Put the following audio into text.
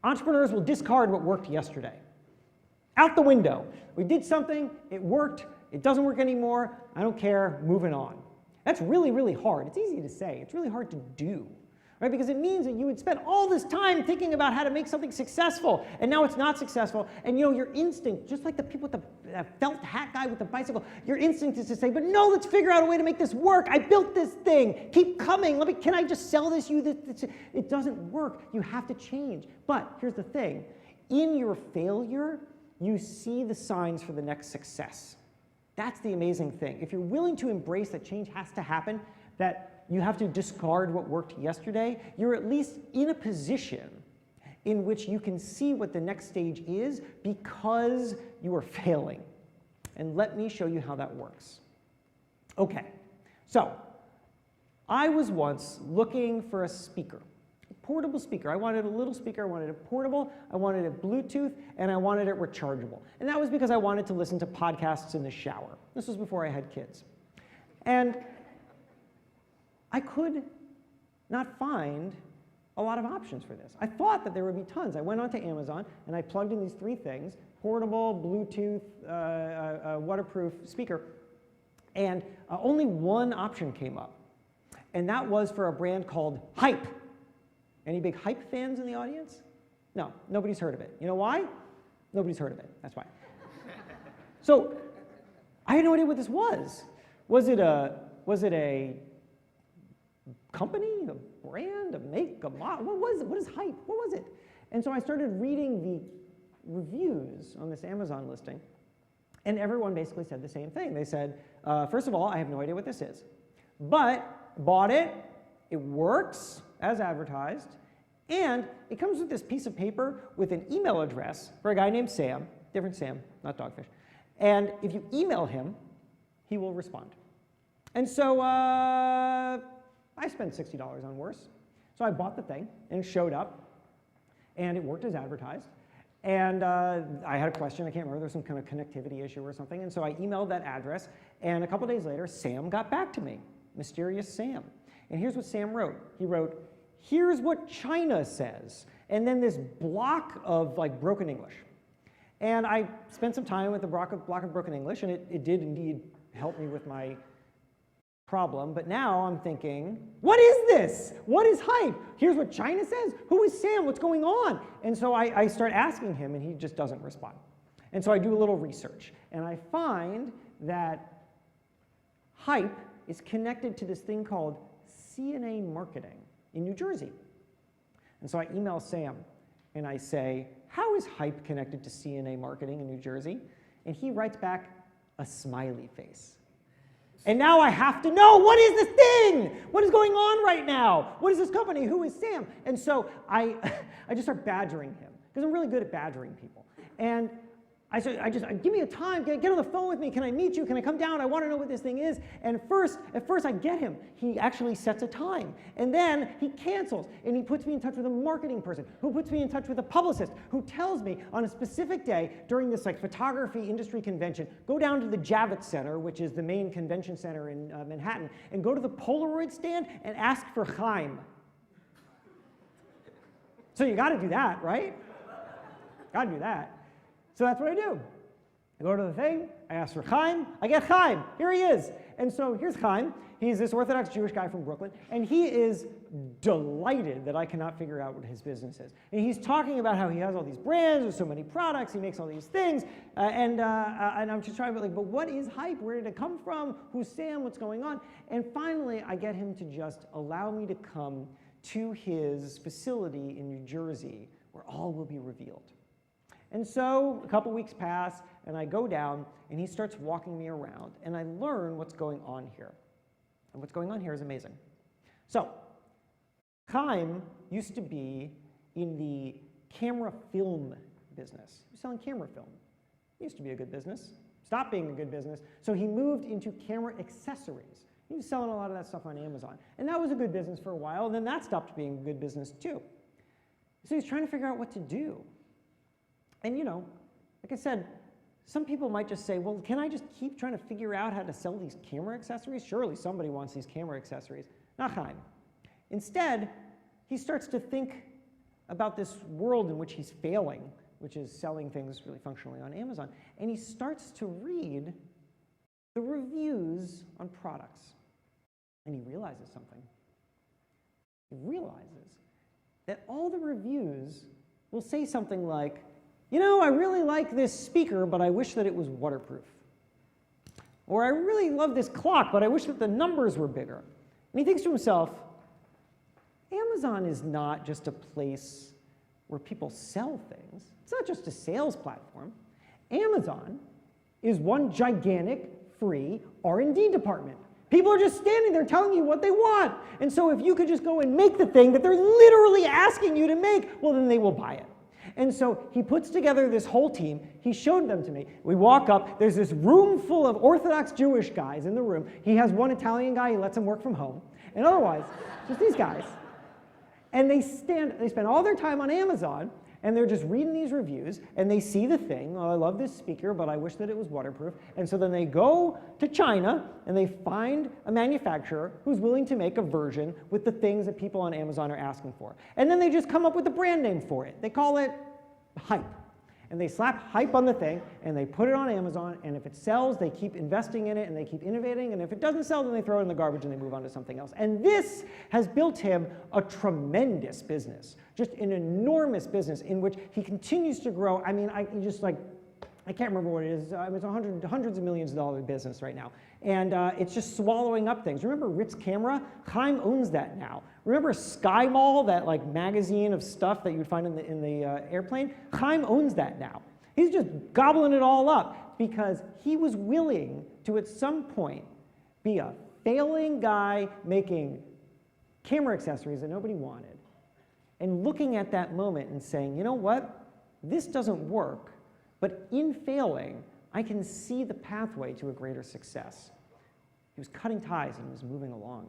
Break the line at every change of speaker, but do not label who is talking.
Entrepreneurs will discard what worked yesterday. Out the window. We did something, it worked, it doesn't work anymore, I don't care, moving on. That's really, really hard. It's easy to say, it's really hard to do. Right? Because it means that you would spend all this time thinking about how to make something successful, and now it's not successful, and you know, your instinct, just like the people with the felt hat guy with the bicycle, your instinct is to say, but no, let's figure out a way to make this work. I built this thing. Keep coming. Can I just sell this you? It doesn't work. You have to change. But here's the thing. In your failure, you see the signs for the next success. That's the amazing thing. If you're willing to embrace that change has to happen, that you have to discard what worked yesterday, you're at least in a position in which you can see what the next stage is because you are failing. And let me show you how that works. Okay, so I was once looking for a speaker, a portable speaker. I wanted a little speaker, I wanted it portable, I wanted it Bluetooth, and I wanted it rechargeable. And that was because I wanted to listen to podcasts in the shower. This was before I had kids. And I could not find a lot of options for this. I thought that there would be tons. I went onto Amazon and I plugged in these three things, portable, Bluetooth, waterproof speaker, and only one option came up. And that was for a brand called Hype. Any big Hype fans in the audience? No, nobody's heard of it. You know why? Nobody's heard of it, that's why. So I had no idea what this was. Was it a company, a brand, a make, a model? What was it? What is Hype? What was it? And so I started reading the reviews on this Amazon listing, and everyone basically said the same thing. They said, first of all, I have no idea what this is, but bought it, it works as advertised, and it comes with this piece of paper with an email address for a guy named Sam, different Sam, not Dogfish, and if you email him, he will respond. And so I spent $60 on worse. So I bought the thing, and it showed up, and it worked as advertised. And I had a question, I can't remember, there was some kind of connectivity issue or something, and so I emailed that address, and a couple days later, Sam got back to me, mysterious Sam. And here's what Sam wrote. He wrote, here's what China says, and then this block of like broken English. And I spent some time with the block of broken English, and it did indeed help me with my problem, but now I'm thinking, what is this? What is Hype? Here's what China says? Who is Sam? What's going on? And so I start asking him, and he just doesn't respond. And so I do a little research, and I find that Hype is connected to this thing called CNA marketing in New Jersey. And so I email Sam, and I say, how is Hype connected to CNA marketing in New Jersey? And he writes back a smiley face. And now I have to know, what is this thing? What is going on right now? What is this company? Who is Sam? And so I just start badgering him, because I'm really good at badgering people. And I said, give me a time, get on the phone with me, can I meet you, can I come down, I want to know what this thing is. And at first I get him, he actually sets a time. And then he cancels, and he puts me in touch with a marketing person, who puts me in touch with a publicist, who tells me on a specific day during this like photography industry convention, go down to the Javits Center, which is the main convention center in Manhattan, and go to the Polaroid stand and ask for Chaim. So you got to do that, right? Got to do that. So that's what I do. I go to the thing, I ask for Chaim, I get Chaim, here he is. And so here's Chaim, he's this Orthodox Jewish guy from Brooklyn, and he is delighted that I cannot figure out what his business is. And he's talking about how he has all these brands, there's so many products, he makes all these things, and I'm just trying to be like, but what is Hype? Where did it come from? Who's Sam? What's going on? And finally, I get him to just allow me to come to his facility in New Jersey, where all will be revealed. And so a couple weeks pass, and I go down, and he starts walking me around, and I learn what's going on here. And what's going on here is amazing. So Chaim used to be in the camera film business. He was selling camera film. It used to be a good business. Stopped being a good business, so he moved into camera accessories. He was selling a lot of that stuff on Amazon. And that was a good business for a while, and then that stopped being a good business too. So he's trying to figure out what to do. And you know, like I said, some people might just say, well, can I just keep trying to figure out how to sell these camera accessories? Surely somebody wants these camera accessories. Not Chaim. Instead, he starts to think about this world in which he's failing, which is selling things really functionally on Amazon. And he starts to read the reviews on products. And he realizes something. He realizes that all the reviews will say something like, you know, I really like this speaker, but I wish that it was waterproof. Or I really love this clock, but I wish that the numbers were bigger. And he thinks to himself, Amazon is not just a place where people sell things. It's not just a sales platform. Amazon is one gigantic free R&D department. People are just standing there telling you what they want. And so if you could just go and make the thing that they're literally asking you to make, well, then they will buy it. And so he puts together this whole team. He showed them to me. We walk up. There's this room full of Orthodox Jewish guys in the room. He has one Italian guy. He lets him work from home. And otherwise, just these guys. And they spend all their time on Amazon, and they're just reading these reviews, and they see the thing, oh, I love this speaker, but I wish that it was waterproof. And so then they go to China, and they find a manufacturer who's willing to make a version with the things that people on Amazon are asking for. And then they just come up with a brand name for it. They call it hype. And they slap hype on the thing, and they put it on Amazon, and if it sells, they keep investing in it, and they keep innovating, and if it doesn't sell, then they throw it in the garbage and they move on to something else. And this has built him a tremendous business, just an enormous business in which he continues to grow. I mean, I can't remember what it is. It's hundreds of millions of dollars business right now. And it's just swallowing up things. Remember Ritz Camera? Chaim owns that now. Remember Sky Mall, that like magazine of stuff that you would find in the airplane? Chaim owns that now. He's just gobbling it all up because he was willing to, at some point, be a failing guy making camera accessories that nobody wanted, and looking at that moment and saying, you know what? This doesn't work, but in failing, I can see the pathway to a greater success. He was cutting ties and he was moving along.